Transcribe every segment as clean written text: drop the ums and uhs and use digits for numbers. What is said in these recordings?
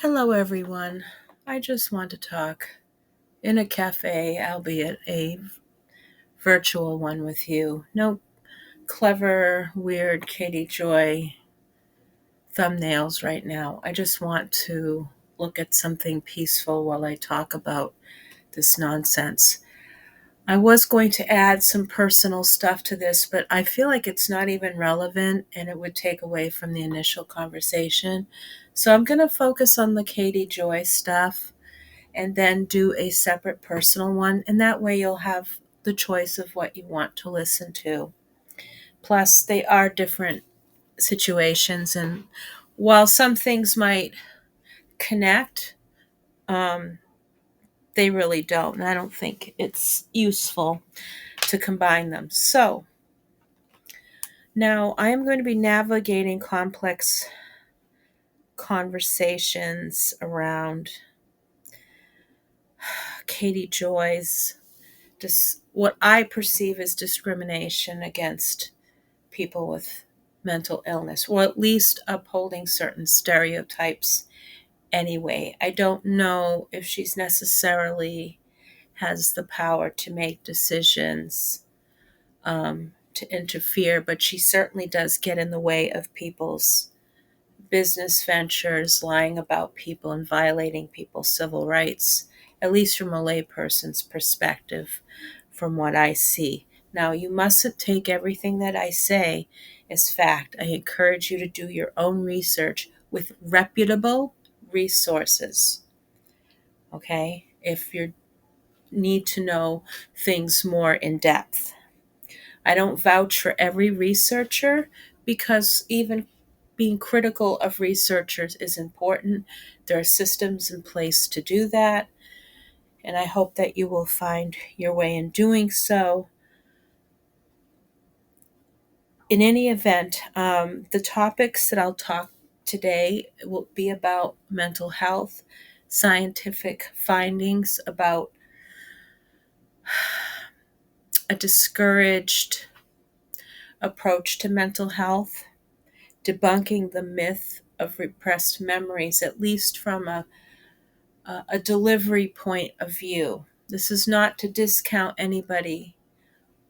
Hello, everyone. I just want to talk in a cafe, albeit a virtual one with you. No clever, weird Katie Joy thumbnails right now. I just want to look at something peaceful while I talk about this nonsense. I was going to add some personal stuff to this, but I feel like it's not even relevant and it would take away from the initial conversation. So I'm going to focus on the Katie Joy stuff and then do a separate personal one. And that way you'll have the choice of what you want to listen to. Plus, they are different situations. And while some things might connect, um, they really don't. And I don't think it's useful to combine them. So now I am going to be navigating complex conversations around Katie Joy's what I perceive as discrimination against people with mental illness, or at least upholding certain stereotypes anyway. I don't know if she's necessarily has the power to make decisions, to interfere, but she certainly does get in the way of people's business ventures, lying about people and violating people's civil rights, at least from a layperson's perspective, from what I see. Now, you mustn't take everything that I say as fact. I encourage you to do your own research with reputable resources. Okay? If you need to know things more in depth. I don't vouch for every researcher because even being critical of researchers is important. There are systems in place to do that, and I hope that you will find your way in doing so. In any event, the topics that I'll talk today will be about mental health, scientific findings about a discouraged approach to mental health, debunking the myth of repressed memories, at least from a delivery point of view. This is not to discount anybody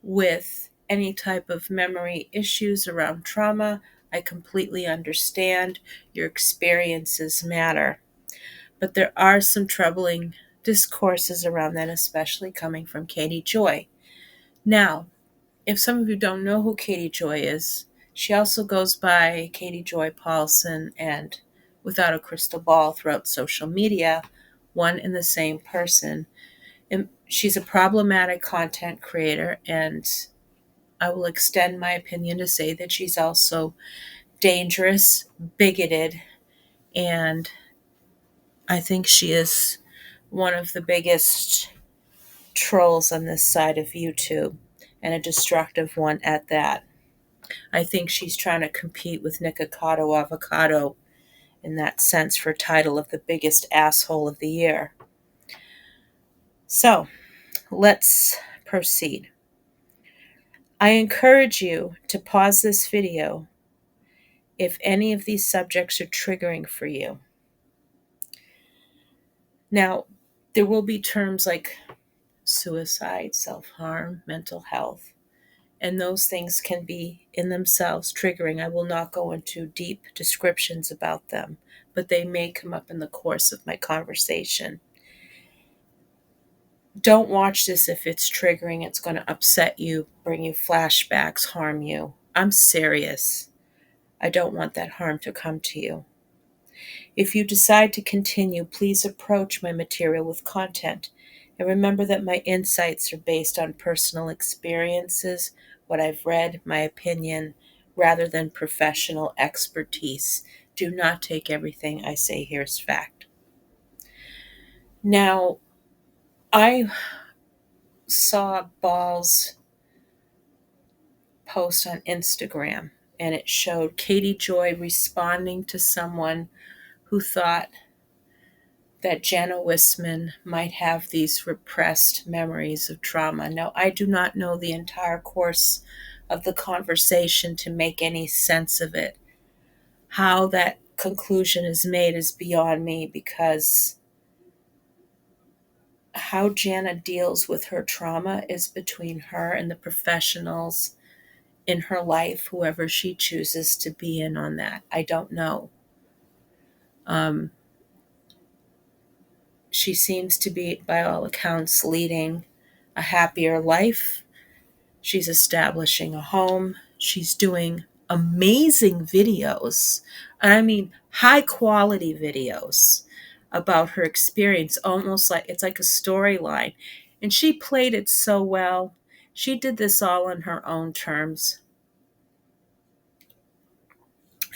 with any type of memory issues around trauma. I completely understand your experiences matter. But there are some troubling discourses around that, especially coming from Katie Joy. Now, if some of you don't know who Katie Joy is, she also goes by Katie Joy Paulson and Without a Crystal Ball throughout social media, one and the same person. And she's a problematic content creator, and I will extend my opinion to say that she's also dangerous, bigoted, and I think she is one of the biggest trolls on this side of YouTube, and a destructive one at that. I think she's trying to compete with Nikocado Avocado in that sense for title of the biggest asshole of the year. So, let's proceed. I encourage you to pause this video if any of these subjects are triggering for you. Now, there will be terms like suicide, self-harm, mental health, and those things can be in themselves triggering. I will not go into deep descriptions about them, but they may come up in the course of my conversation. Don't watch this if it's triggering. It's going to upset you, bring you flashbacks, harm you. I'm serious. I don't want that harm to come to you. If you decide to continue, please approach my material with content. And remember that my insights are based on personal experiences, what I've read, my opinion, rather than professional expertise. Do not take everything I say here as fact. Now, I saw Ball's post on Instagram, and it showed Katie Joy responding to someone who thought that Jana Wisman might have these repressed memories of trauma. Now, I do not know the entire course of the conversation to make any sense of it. How that conclusion is made is beyond me, because how Jana deals with her trauma is between her and the professionals in her life, whoever she chooses to be in on that. I don't know. Um, she seems to be, by all accounts, leading a happier life. She's establishing a home. She's doing amazing videos. I mean, high quality videos about her experience, almost like it's like a storyline. And she played it so well. She did this all on her own terms.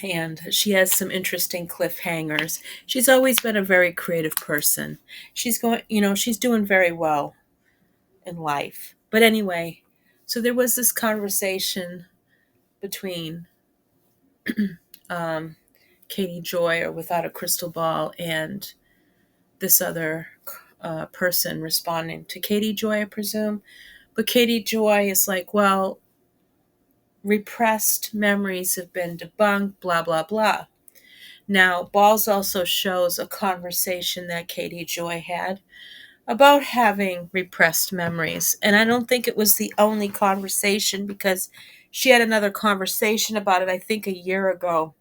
And she has some interesting cliffhangers. She's always been a very creative person. She's doing very well in life. But anyway, so there was this conversation between um, Katie Joy, or Without a Crystal Ball, and this other person responding to Katie Joy, I presume. But Katie Joy is like, well, repressed memories have been debunked, blah, blah, blah. Now, Balls also shows a conversation that Katie Joy had about having repressed memories. And I don't think it was the only conversation, because she had another conversation about it, I think, a year ago.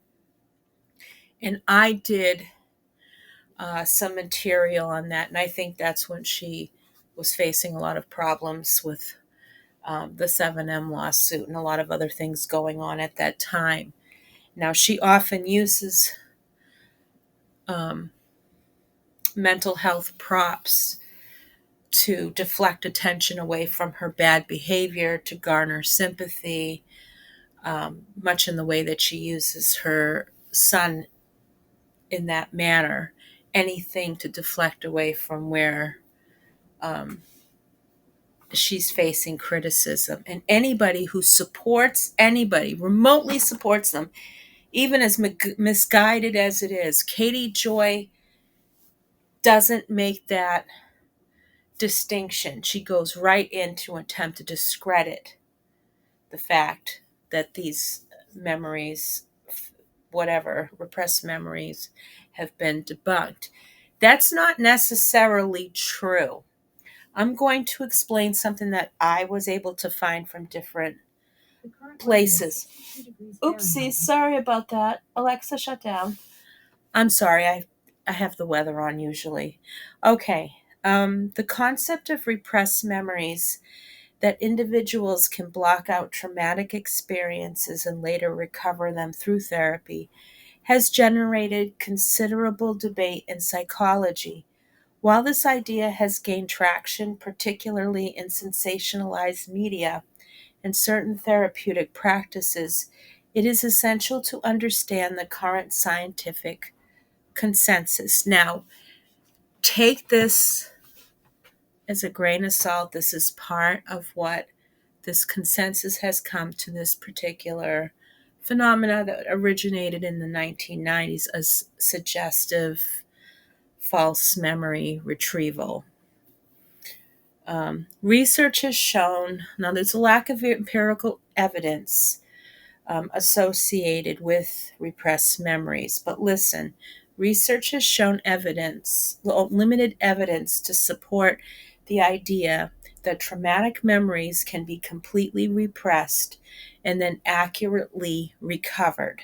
And I did some material on that. And I think that's when she was facing a lot of problems with the 7M lawsuit and a lot of other things going on at that time. Now, she often uses mental health props to deflect attention away from her bad behavior, to garner sympathy, much in the way that she uses her son in that manner. Anything to deflect away from where she's facing criticism. And anybody who supports anybody, remotely supports them, even as misguided as it is, Katie Joy doesn't make that distinction. She goes right into attempt to discredit the fact that these memories, whatever, repressed memories, have been debunked. That's not necessarily true. I'm going to explain something that I was able to find from different places. Oopsie, sorry about that. Alexa, shut down. I'm sorry, I have the weather on usually. Okay, the concept of repressed memories, that individuals can block out traumatic experiences and later recover them through therapy, has generated considerable debate in psychology. While this idea has gained traction, particularly in sensationalized media and certain therapeutic practices, it is essential to understand the current scientific consensus. Now, take this as a grain of salt. This is part of what this consensus has come to this particular phenomena that originated in the 1990s as suggestive false memory retrieval. Research has shown, now there's a lack of empirical evidence associated with repressed memories, but listen, research has shown evidence, limited evidence, to support the idea that traumatic memories can be completely repressed and then accurately recovered.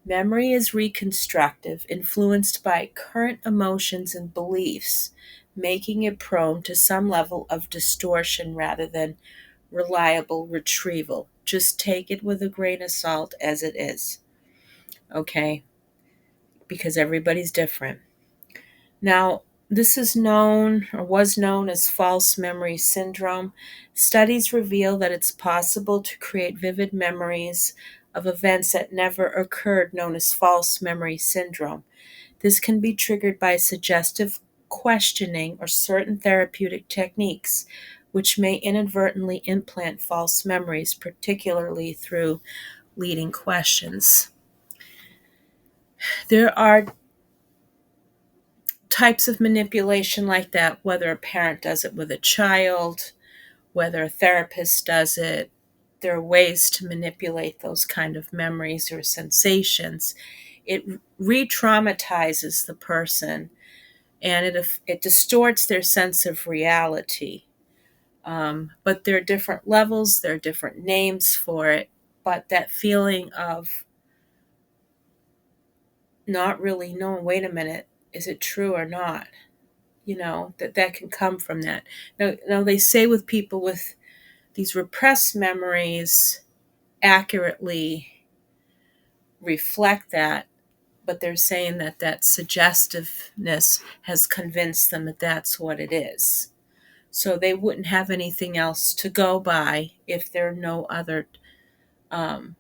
Memory is reconstructive, influenced by current emotions and beliefs, making it prone to some level of distortion rather than reliable retrieval. Just take it with a grain of salt as it is, okay? Because everybody's different. Now, this is known, or was known, as false memory syndrome. Studies reveal that it's possible to create vivid memories of events that never occurred, known as false memory syndrome. This can be triggered by suggestive questioning or certain therapeutic techniques, which may inadvertently implant false memories, particularly through leading questions. There are types of manipulation like that, whether a parent does it with a child, whether a therapist does it. There are ways to manipulate those kind of memories or sensations. it re-traumatizes the person, and it distorts their sense of reality. But there are different levels, there are different names for it, but that feeling of not really knowing, wait a minute, is it true or not? That can come from that. Now they say with people with these repressed memories accurately reflect that, but they're saying that that suggestiveness has convinced them that that's what it is. So they wouldn't have anything else to go by if there are no other um,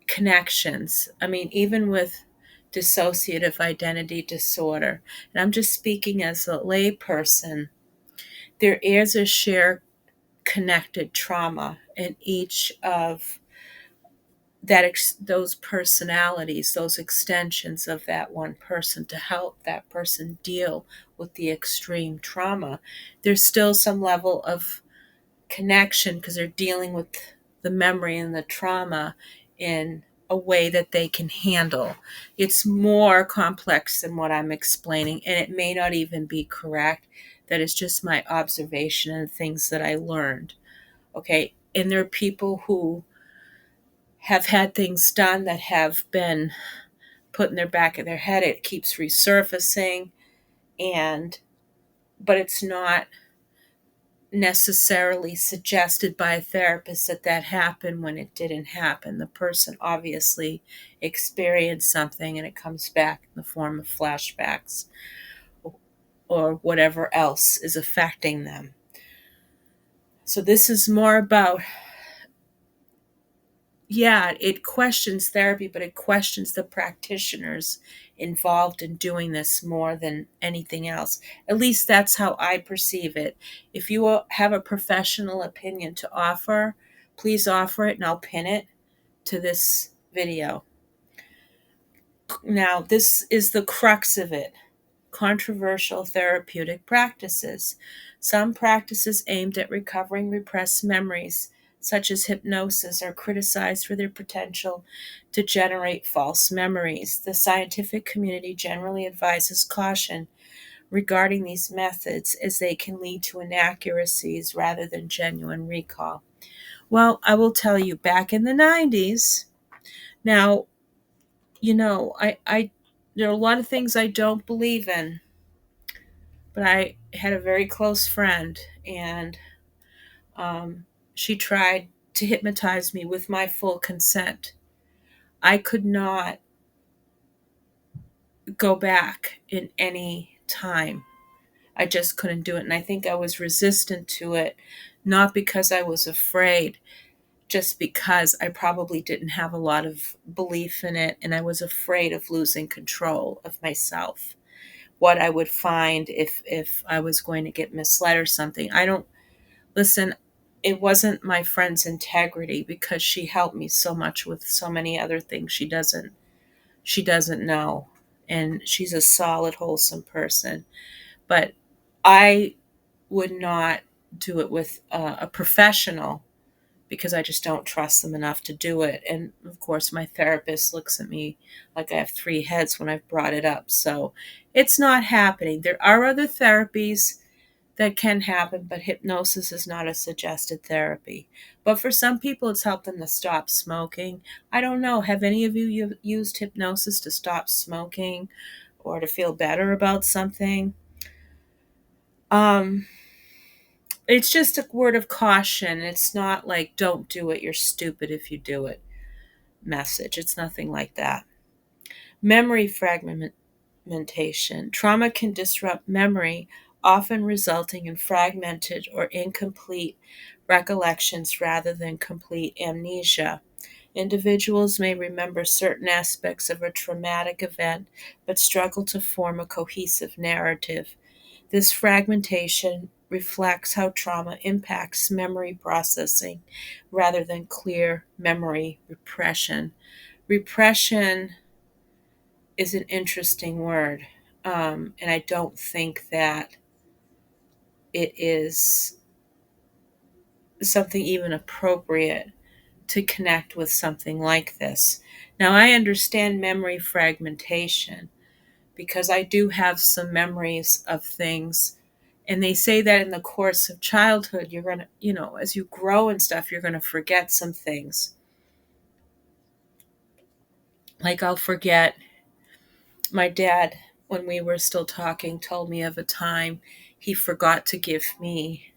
connections. I mean, even with dissociative identity disorder, and I'm just speaking as a layperson, there is a shared connected trauma in each of those personalities, those extensions of that one person, to help that person deal with the extreme trauma. There's still some level of connection because they're dealing with the memory and the trauma in a way that they can handle. It's more complex than what I'm explaining, and it may not even be correct. That is just my observation and things that I learned. Okay. And there are people who have had things done that have been put in their back of their head. It keeps resurfacing, and but it's not necessarily suggested by a therapist that that happened when it didn't happen. The person obviously experienced something and it comes back in the form of flashbacks or whatever else is affecting them. So this is more about, yeah, it questions therapy, but it questions the practitioners involved in doing this more than anything else. At least that's how I perceive it. If you have a professional opinion to offer, please offer it and I'll pin it to this video. Now, this is the crux of it. Controversial therapeutic practices. Some practices aimed at recovering repressed memories, such as hypnosis, are criticized for their potential to generate false memories. The scientific community generally advises caution regarding these methods as they can lead to inaccuracies rather than genuine recall. Well, I will tell you, back in the 90s, now, I there are a lot of things I don't believe in, but I had a very close friend, and she tried to hypnotize me with my full consent. I could not go back in any time. I just couldn't do it. And I think I was resistant to it, not because I was afraid, just because I probably didn't have a lot of belief in it. And I was afraid of losing control of myself, what I would find if I was going to get misled or something. I don't listen. It wasn't my friend's integrity, because she helped me so much with so many other things she doesn't know, and she's a solid, wholesome person. But I would not do it with a professional, because I just don't trust them enough to do it. And of course, my therapist looks at me like I have three heads when I've brought it up. So it's not happening. There are other therapies that can happen, but hypnosis is not a suggested therapy. But for some people, it's helped them to stop smoking. I don't know. Have any of you used hypnosis to stop smoking or to feel better about something? Um, it's just a word of caution. It's not like, don't do it, you're stupid if you do it message. It's nothing like that. Memory fragmentation. Trauma can disrupt memory, often resulting in fragmented or incomplete recollections rather than complete amnesia. Individuals may remember certain aspects of a traumatic event but struggle to form a cohesive narrative. This fragmentation reflects how trauma impacts memory processing rather than clear memory repression. Repression is an interesting word, and I don't think that it is something even appropriate to connect with something like this. Now, I understand memory fragmentation because I do have some memories of things. And they say that in the course of childhood, you're going to, as you grow and stuff, you're going to forget some things. Like I'll forget my dad, when we were still talking, told me of a time he forgot to give me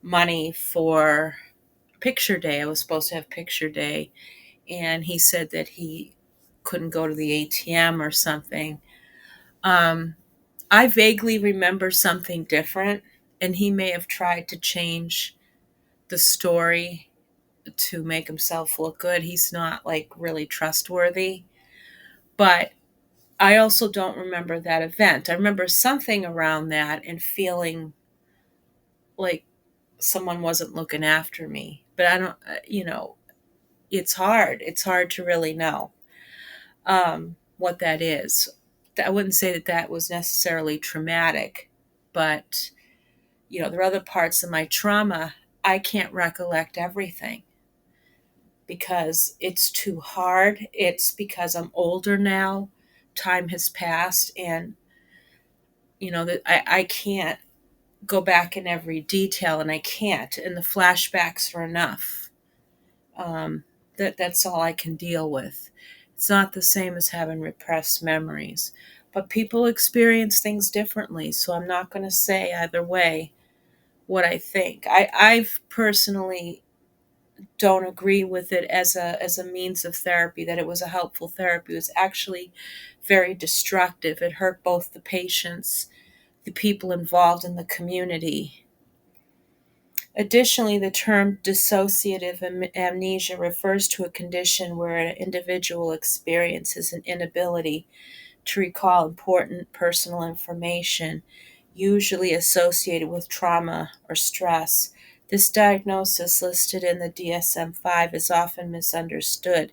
money for picture day. I was supposed to have picture day. And he said that he couldn't go to the ATM or something. Um, I vaguely remember something different, and he may have tried to change the story to make himself look good. He's not like really trustworthy. But I also don't remember that event. I remember something around that and feeling like someone wasn't looking after me. But I don't, it's hard. It's hard to really know what that is. I wouldn't say that that was necessarily traumatic, but there are other parts of my trauma. I can't recollect everything because it's too hard. It's because I'm older now. Time has passed, and that I can't go back in every detail, and I can't. And the flashbacks are enough. That's all I can deal with. It's not the same as having repressed memories, but people experience things differently. So I'm not going to say either way what I think. I've personally don't agree with it as a means of therapy, that it was a helpful therapy. It was actually very destructive. It hurt both the patients, the people involved in the community. Additionally, the term dissociative amnesia refers to a condition where an individual experiences an inability to recall important personal information, usually associated with trauma or stress. This diagnosis, listed in the DSM 5, is often misunderstood.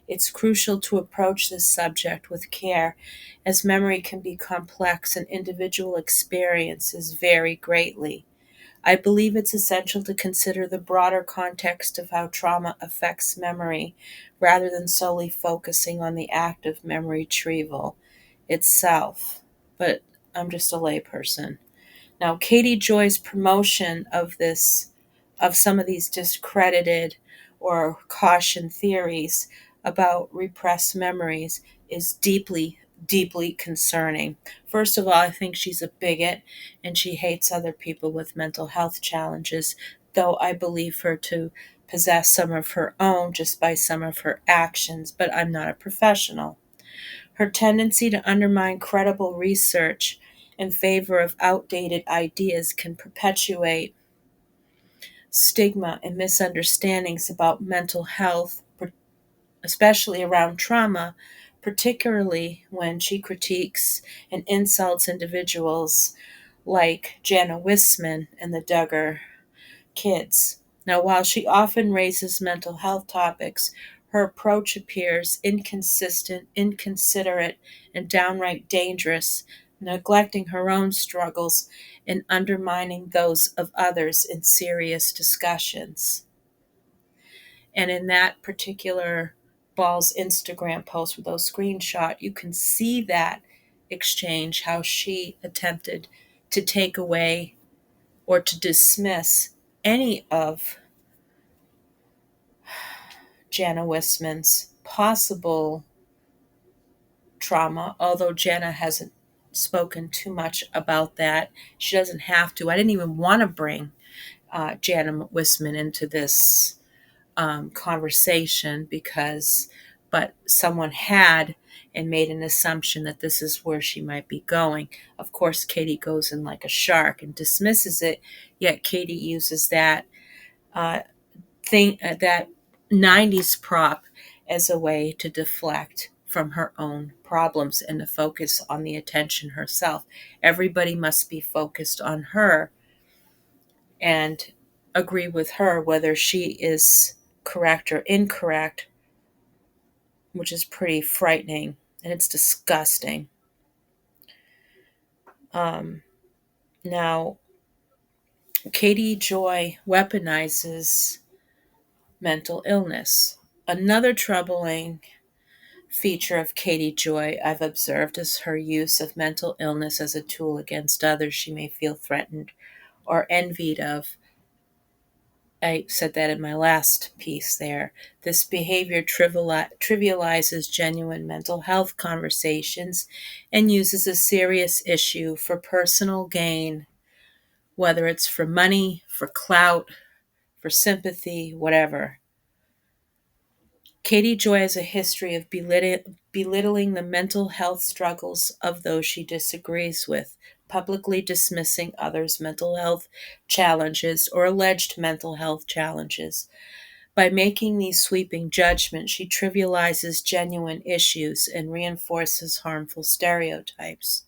It's crucial to approach this subject with care, as memory can be complex and individual experiences vary greatly. I believe it's essential to consider the broader context of how trauma affects memory, rather than solely focusing on the act of memory retrieval itself. But I'm just a layperson. Now, Katie Joy's promotion of some of these discredited or caution theories about repressed memories is deeply, deeply concerning. First of all, I think she's a bigot and she hates other people with mental health challenges, though I believe her to possess some of her own just by some of her actions, but I'm not a professional. Her tendency to undermine credible research in favor of outdated ideas can perpetuate stigma and misunderstandings about mental health, especially around trauma, particularly when she critiques and insults individuals like Jana Wisman and the Duggar kids. Now, while she often raises mental health topics, her approach appears inconsistent, inconsiderate, and downright dangerous, neglecting her own struggles and undermining those of others in serious discussions. And in that particular Ball's Instagram post with those screenshots, you can see that exchange, how she attempted to take away or to dismiss any of Jana Wisman's possible trauma, although Jana hasn't spoken too much about that. She doesn't have to. I didn't even want to bring Jana Wisman into this conversation but someone had and made an assumption that this is where she might be going. Of course, Katie goes in like a shark and dismisses it, yet Katie uses uh, that 90s prop as a way to deflect from her own problems and to focus on the attention herself. Everybody must be focused on her and agree with her whether she is correct or incorrect, which is pretty frightening and it's disgusting. Now, Katie Joy weaponizes mental illness. Another troubling feature of Katie Joy I've observed is her use of mental illness as a tool against others she may feel threatened or envied of. I said that in my last piece there. This behavior trivializes genuine mental health conversations and uses a serious issue for personal gain, whether it's for money, for clout, for sympathy, whatever. Katie Joy has a history of belittling the mental health struggles of those she disagrees with, publicly dismissing others' mental health challenges or alleged mental health challenges. By making these sweeping judgments, she trivializes genuine issues and reinforces harmful stereotypes.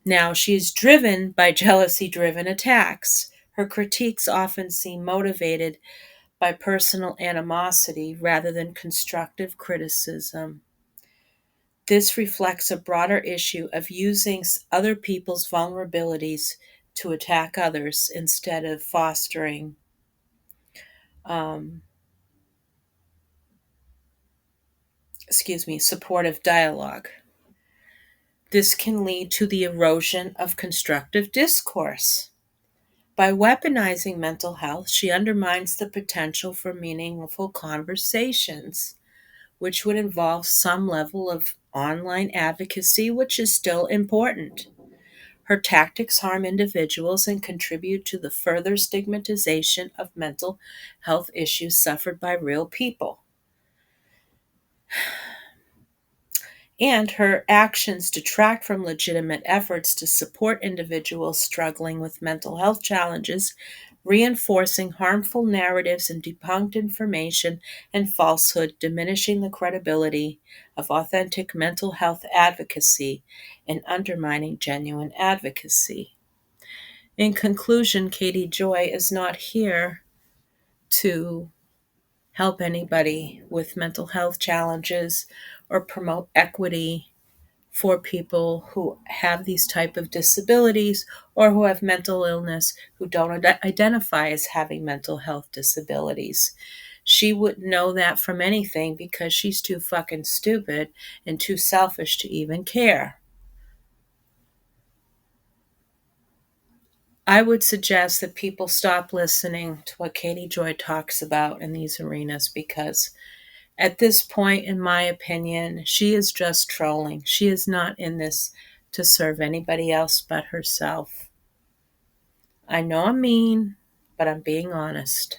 Now, she is driven by jealousy driven attacks. Her critiques often seem motivated by personal animosity rather than constructive criticism. This reflects a broader issue of using other people's vulnerabilities to attack others instead of fostering um, supportive dialogue. This can lead to the erosion of constructive discourse. By weaponizing mental health, she undermines the potential for meaningful conversations, which would involve some level of online advocacy, which is still important. Her tactics harm individuals and contribute to the further stigmatization of mental health issues suffered by real people. And her actions detract from legitimate efforts to support individuals struggling with mental health challenges, reinforcing harmful narratives and debunked information and falsehood, diminishing the credibility of authentic mental health advocacy and undermining genuine advocacy. In conclusion, Katie Joy is not here to help anybody with mental health challenges or promote equity for people who have these type of disabilities or who have mental illness who don't identify as having mental health disabilities. She wouldn't know that from anything because she's too fucking stupid and too selfish to even care. I would suggest that people stop listening to what Katie Joy talks about in these arenas because at this point, in my opinion, she is just trolling. She is not in this to serve anybody else but herself. I know I'm mean, but I'm being honest.